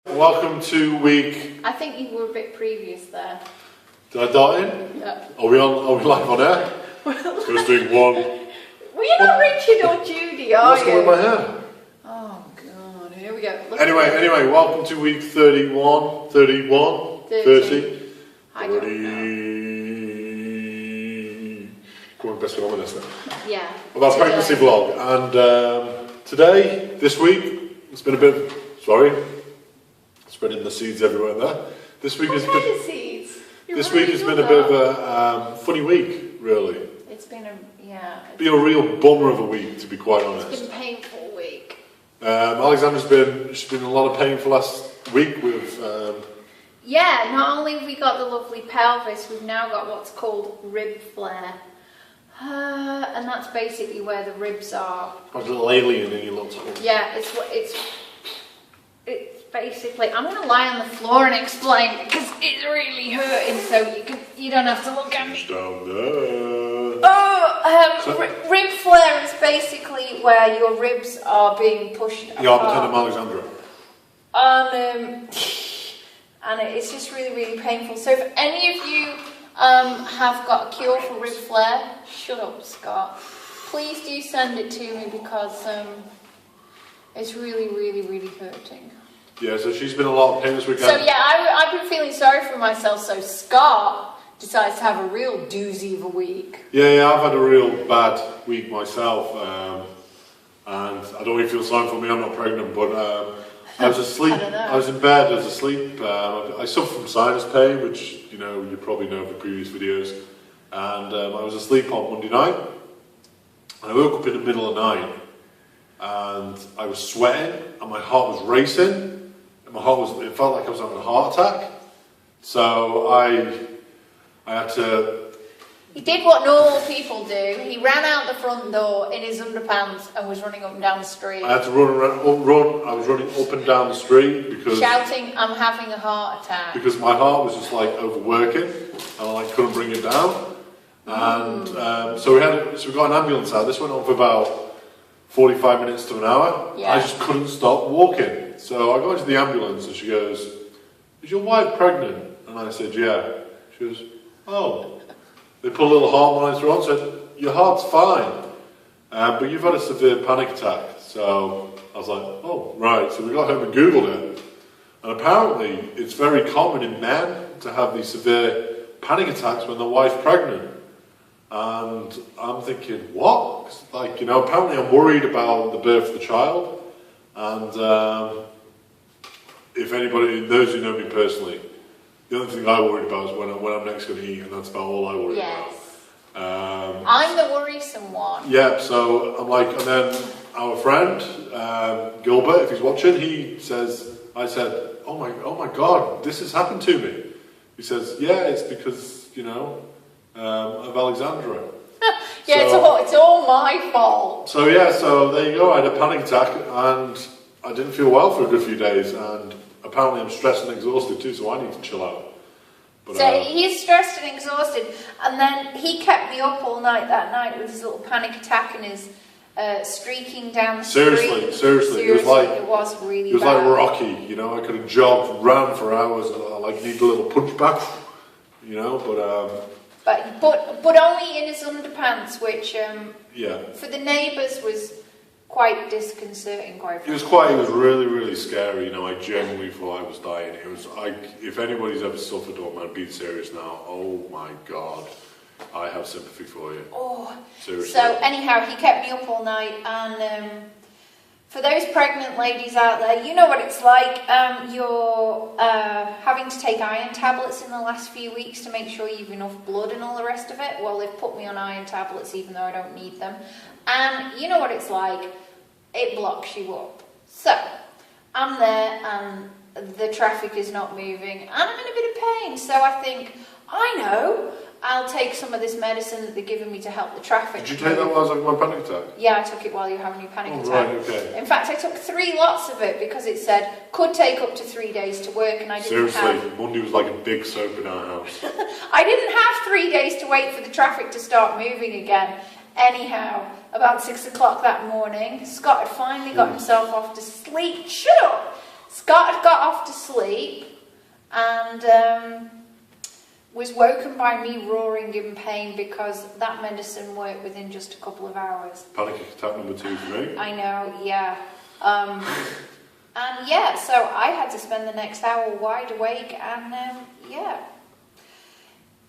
Welcome to week. I think you were a bit previous there. Did I dart in? Yeah. Are we live on air? Just doing one. Well, you're not Richard or Judy, are What's you? going on with my hair? Oh God, here we go. Anyway, welcome to week 31, 31, 30. I don't know. Come on, best one on this then. Yeah. Well, that's pregnancy vlog, and this week, it's been a bit. Spreading the seeds everywhere there. This week has been. Seeds? This week has been a bit of a funny week, really. It's been a Be a real bummer of a week, to be quite honest. It's been a painful she's been a lot of pain for last week with. Yeah, not only have we got the lovely pelvis, we've now got what's called rib flare. And that's basically where the ribs are. Like a little alien in your little tummy. Yeah, it's basically. I'm going to lie on the floor and explain because it's really hurting, so you don't have to look at me. Down there. Rib flare is basically where your ribs are being pushed apart. The Arbiton of Alexandra. And it's just really, really painful. So if any of you have got a cure for rib flare, shut up, Scott. Please do send it to me because it's really, really, really hurting. Yeah, so she's been a lot of pain this weekend. So yeah, I've been feeling sorry for myself. So Scott decides to have a real doozy of a week. Yeah, I've had a real bad week myself, and I don't really feel sorry for me. I'm not pregnant, but I was asleep. I was in bed. I was asleep. I suffer from sinus pain, which you probably know from previous videos. And I was asleep on Monday night, and I woke up in the middle of the night, and I was sweating, and my heart was racing. It felt like I was having a heart attack. So I had to. He did what normal people do. He ran out the front door in his underpants and was running up and down the street. I had to run. I was running up and down the street because shouting, "I'm having a heart attack!" Because my heart was just like overworking, and I couldn't bring it down. And so we got an ambulance out. This went on for about 45 minutes to an hour. Yeah. I just couldn't stop walking. So I got into the ambulance and she goes, "Is your wife pregnant?" And I said, "Yeah." She goes, "Oh." They put a little heart monitor on, said, "Your heart's fine, but you've had a severe panic attack." So I was like, "Oh, right." So we got home and Googled it. And apparently it's very common in men to have these severe panic attacks when their wife's pregnant. And I'm thinking, what? 'Cause apparently I'm worried about the birth of the child. And if anybody, those who know me personally, the only thing I worry about is when I'm next going to eat, and that's about all I worry about. I'm the worrisome one. Yeah, so I'm like, and then our friend, Gilbert, if he's watching, I said, oh my God, this has happened to me. He says, yeah, it's because, of Alexandra. Yeah, so, it's all my fault. So yeah, so there you go. I had a panic attack and I didn't feel well for a good few days, and apparently I'm stressed and exhausted too, so I need to chill out. But, so he's stressed and exhausted, and then he kept me up all night that night with his little panic attack and his streaking down the street. Seriously, it was really bad. Like Rocky, I could have jogged, ran for hours, need a little punch back, But only in his underpants, which for the neighbours was quite disconcerting. It was really, really scary. I genuinely thought I was dying. It was if anybody's ever suffered, I'm being serious now. Oh my God, I have sympathy for you. Oh, seriously. So anyhow, he kept me up all night, and for those pregnant ladies out there, you know what it's like. You're having to take iron tablets in the last few weeks to make sure you've enough blood and all the rest of it. Well, they've put me on iron tablets even though I don't need them. And you know what it's like. It blocks you up. So, I'm there and the traffic is not moving and I'm in a bit of pain. So I think, I know, I'll take some of this medicine that they're giving me to help the traffic. Did you take that while I was having my panic attack? Yeah, I took it while you were having your panic attack. Right, okay. In fact, I took 3 lots of it because it said could take up to 3 days to work, and I didn't Monday was like a big soap in our house. I didn't have 3 days to wait for the traffic to start moving again. Anyhow, about 6 o'clock that morning, Scott had finally got himself off to sleep. Shut up! Scott had got off to sleep and was woken by me roaring in pain because that medicine worked within just a couple of hours. Panic attack number 2 for me. I know, yeah. And yeah, so I had to spend the next hour wide awake, and yeah.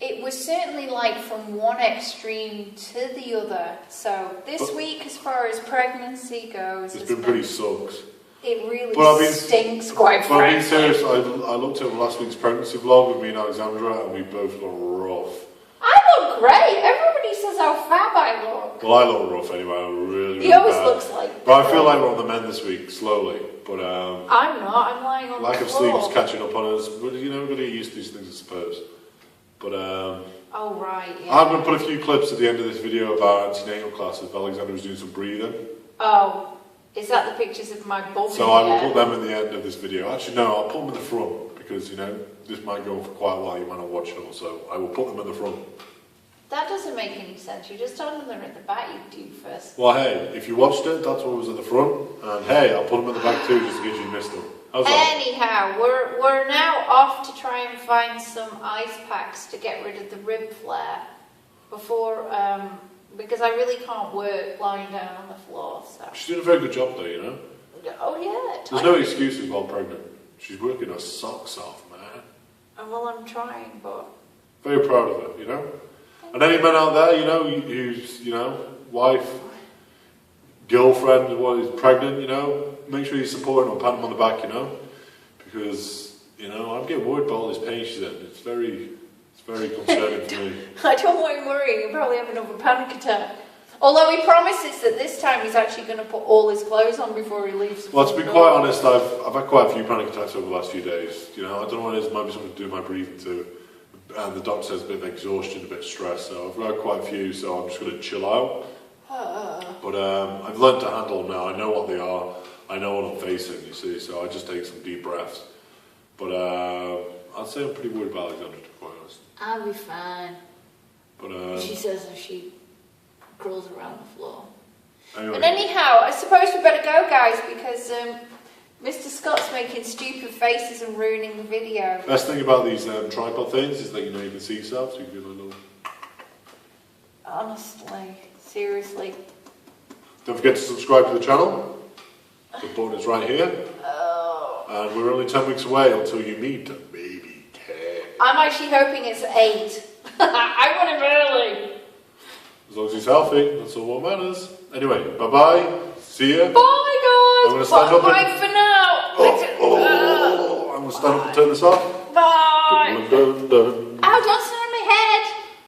It was certainly like from one extreme to the other. So this week, as far as pregnancy goes, it's been pretty sucks. It really stinks, quite frankly. But I'm being serious, I looked at last week's pregnancy vlog with me and Alexandra, and we both look rough. I look great. Everybody says how fab I look. Well, I look rough anyway. I'm really He always bad. looks like. But I feel like we're on the mend this week, slowly. But I'm not. I'm lying on lack the of floor. sleep is catching up on us. But you know, we're going to get used to these things, I suppose. But oh right, yeah. I'm going to put a few clips at the end of this video of our antenatal class if Alexandra was doing some breathing. Oh, is that the pictures of my bum? So I will put them at the end of this video. Actually, no, I'll put them in the front because you know this might go on for quite a while. You might not watch it all, so I will put them in the front. That doesn't make any sense. You just told them they're at the back. You do first. Well, hey, if you watched it, that's what was at the front, and hey, I'll put them at the back too, just in case you missed them. How's that? Anyhow, we're now off to try and find some ice packs to get rid of the rib flare before, because I really can't work lying down on the floor. So. She's doing a very good job though, you know. Oh yeah. There's no excuses while pregnant. She's working her socks off, man. Well, I'm trying, but. Very proud of her, you know. And any men out there, you know, who's, you know, wife, girlfriend, who's pregnant, you know, make sure you support them and pat them on the back, you know, because, you know, I'm getting worried about all this pain she's in. It's very concerning for me. I don't want him worrying. He'll probably have another panic attack. Although he promises that this time he's actually going to put all his clothes on before he leaves. Well, to be quite honest, I've had quite a few panic attacks over the last few days. You know, I don't know what it is. It might be something to do with my breathing too. And the doctor says a bit of exhaustion, a bit of stress, so I've had quite a few, so I'm just going to chill out. But I've learned to handle them now. I know what they are. I know what I'm facing, you see, so I just take some deep breaths. But I'd say I'm pretty worried about Alexandra, to be quite honest. I'll be fine. But she says as she crawls around the floor. Anyway. But anyhow, I suppose we better go, guys, because Mr. Scott's making stupid faces and ruining the video. Best thing about these tripod things is that you know you can see yourself, so you can do a little. Honestly, seriously. Don't forget to subscribe to the channel. The button is right here. Oh. And we're only 10 weeks away until you meet baby 10. I'm actually hoping it's 8. I want him early. As long as he's healthy, that's all what matters. Anyway, bye-bye. See ya. Bye, guys. I'm going to stand up Bye for now. I'm going to stand up and turn this off. Bye.